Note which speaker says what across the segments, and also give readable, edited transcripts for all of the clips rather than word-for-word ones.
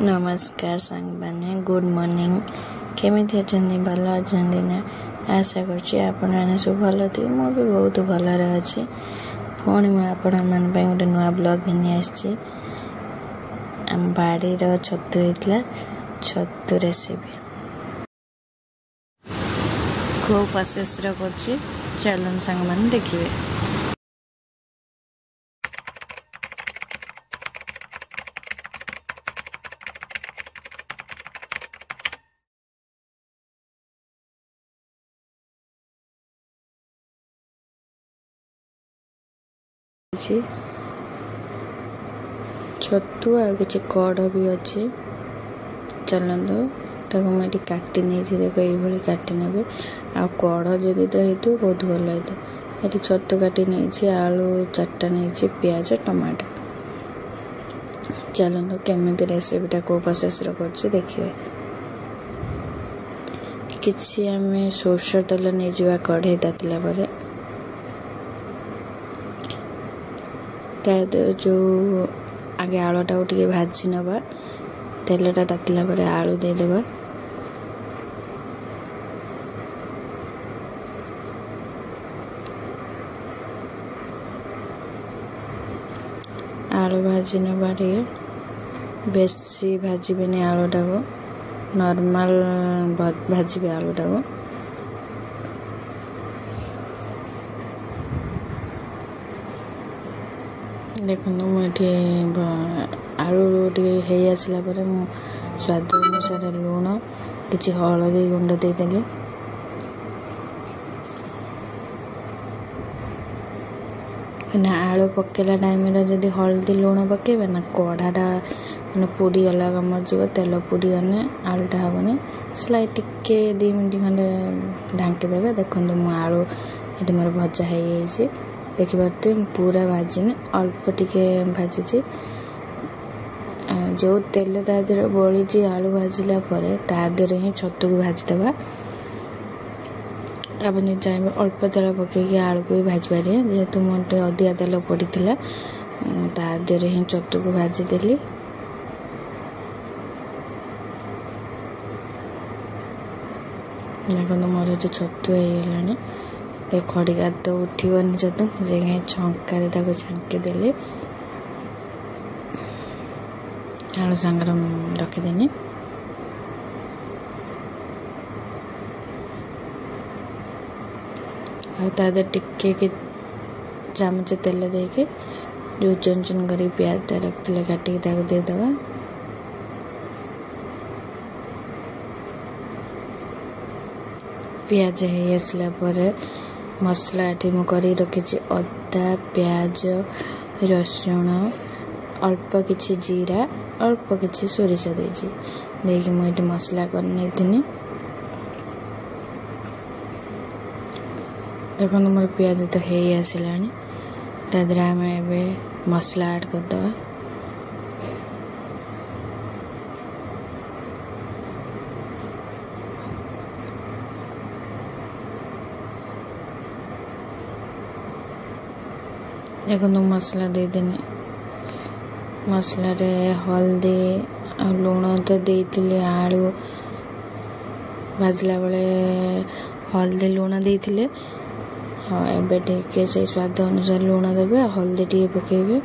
Speaker 1: नमस्कार सांग मैंने गुड मॉर्निंग केमिति अछंती भल अछंती ना आशा करछि आपण माने सब भल थी मु भी बहुत भल रे अछि पुणी मु आपण मन पे गोटे नुआ ब्लॉग घिनी आछि हम बाड़ी रो छतु हेतला छतु रेसिपी खूब प्रोसेस रो करछि चलन संग मन देखिबे। छतु आ किसी कड़ भी अच्छे चलते ताको मुझे काटी नहीं देख ये काटी ने आ कड़ जदि तो हो बहुत भल होता ये छतु काटी नहीं आलू 4टा नहीं पियाज टमाटो चलते केमी रेसिपीटा को प्रोसेस कर देखिए किसी आम सोर्स तेल नहीं जावा कढ़ई तातिला पर जो आगे आलूटा टे भाजी नवा तेलटा तातिला पर आलू देदेबा आलू भाजी नवा बेसी भाजबेनि आलूटा को नॉर्मल भाजबे आलूटा को देखो मुझे आलू टे आसला स्वाद अनुसार लुण कि हलदी गुंड देदेली ना आलू पकेला टाइम जदि हलदी लुण पकेबे ना कढ़ाटा मैंने पोड़ी गला मरजी तेल पोड़ी गले आलूटा हेनी स्लाइट टिके 2 मिनट खंडे ढांकीदेवे देखो मु आलू ये मोर भजा हो देखिए पूरा भाजिनी अल्प टिके भाजी जो तेल तादेह बड़ी आलू भाजिला तादेह ही छतु को भाजीदेवा आप चाहिए अल्प तेल पकईकि आलू को भी भाजी पारे जेहेतु मोटे अधिका तेल पड़ता तादेह ही छतु को भाजीदेली देखो मोर ये छतु होगलानी खड़िका तो उठबनी छतु मुझे छंकार छांकीदेली आलू सांगर रखीदेनी आदे टिके चामच तेल देके जो चुन चुन कर प्याज रखते काटिक देदेवा प्याज हो आसला मसला ये मुझे रखी अदा प्याज रसुण अल्प किछि जीरा अल्प किछि सोरिष देकी मुझे मसला कर देखो मोर प्याज तो हो आसला तादर आम मसला ऐड करदे देखो मसला देदेनी मसला रे हल्दी लुण तो देती आलू भाजला बेले हल्दी लुण देते हाँ एबे से स्वाद अनुसार लुण देवे हल्दी टे पकेबे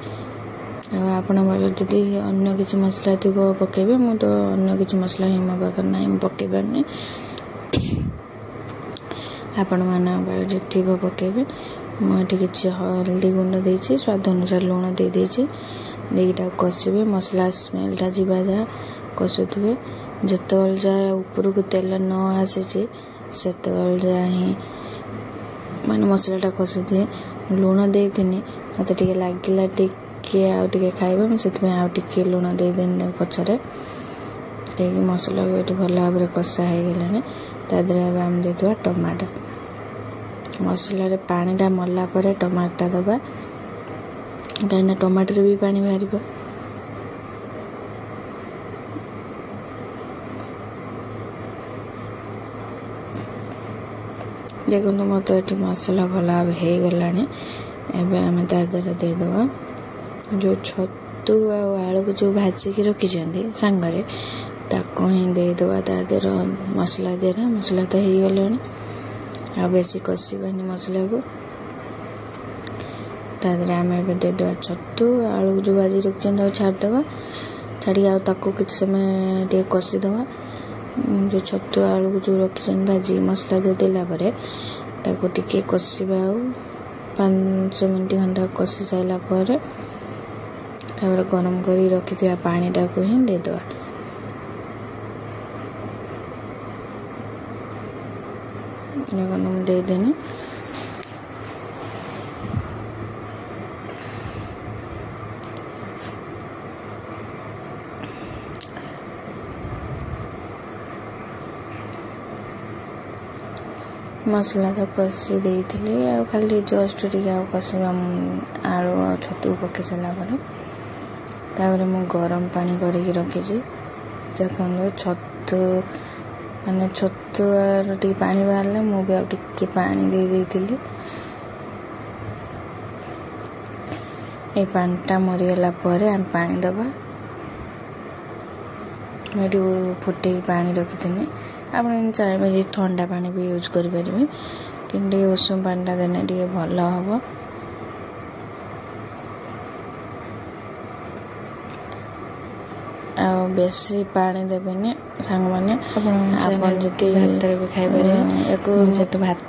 Speaker 1: आपण जदि अन्य किसी मसला थी पकेबे मु तो अन्य किसी मसला ही मो पाखे ना पकेबार आपण मान जो थी पकेबे मुझे किसी हल्दी गुंड देती स्वाद अनुसार लुण दे देटा कषे मसला स्मेलटा जीवा जा कषुवे जिते जाए ऊपर को तेल न आसी से ही मैंने मसलाटा कषुए लुण देती मत लगे टे खाइबा मुझे आगे लुण देदेनी पचर मसला भी भल भाव कषा हो गलानी तादेह आम देदेवा टमाटो मसला पानीटा मरला टमाटा दबा कहीं टमाटर भी पानी बाहर देखो मत ये मसला भल भाव हो गलानी एवं आम तादेह देदेवा जो छतु ଛତୁ ଆଉ ଆଳୁକୁ ଯେଉଁ ଭାଜିକି ରଖିଛନ୍ତି ସାଙ୍ଗରେ ତାକୁ ହିଁ ଦେଇଦେବା ତା ଦେହର ମସଲା ଦେହରେ। ମସଲା ତ ହେଇଗଲାଣି, ଆଉ ବେଶୀ କଷିବାନି ମସଲାକୁ। ତା ଦେହରେ ଆମେ ଏବେ ଦେଇଦେବା ଛତୁ ଆଳୁକୁ ଯେଉଁ ଭାଜି ରଖିଛନ୍ତି ତାକୁ ଛାଡ଼ିଦେବା। ଛାଡ଼ିକି ଆଉ ତାକୁ କିଛି ସମୟ ଟିକେ କଷିଦେବା। ଯେଉଁ ଛତୁ ଆଳୁକୁ ଯେଉଁ ରଖିଛନ୍ତି ଭାଜିକି ମସଲା ଦେଇଦେଲା ପରେ ତାକୁ ଟିକେ କଷିବା। ଆଉ 5 ମିନିଟ୍ ଖଣ୍ଡେ କଷି ସାରିଲା ପରେ ତାପରେ ଗରମ କରି ରଖିଥିବା ପାଣିଟାକୁ ହିଁ ଦେଇଦେବା। ମୁଁ ଦେଇଦେନି। ମସଲା ତ କଷି ଦେଇଥିଲି, ଆଉ ଖାଲି ଜଷ୍ଟ ଟିକେ ଆଉ କଷିବା ଆଳୁ ଆଉ ଛତୁ ପକାଇ ସାରିଲା ପରେ। ତାପରେ ମୁଁ ଗରମ ପାଣି କରିକି ରଖିଛି। ଦେଖନ୍ତୁ ଛତୁର ଟିକେ ପାଣି ବାହାରିଲା, ମୁଁ ବି ଆଉ ଟିକେ ପାଣି ଦେଇଥିଲି। এই ପାଣିଟା ମରିଗଲା ପରେ ଆମେ ପାଣି ଦେବା। ମୁଁ ଏଠି ଫୁଟେଇକି ପାଣି ରଖିଥିଲି। ଆପଣ ଚାହିଁବେ ଯେ ଥଣ୍ଡା ପାଣି ବି ୟୁଜ୍ କରିପାରିବେ, କିନ୍ତୁ ଟିକେ ଉଷୁମ ପାଣିଟା ଦେଲେ ଟିକେ ଭଲ ହେବ। ଆଉ ବେଶୀ ପାଣି ଦେବେନି ସାଙ୍ଗମାନେ। ଆପଣ ଯଦି ଭାତରେ ବି ଖାଇପାରିବେ। ୟାକୁ ଯେହେତୁ ଭାତ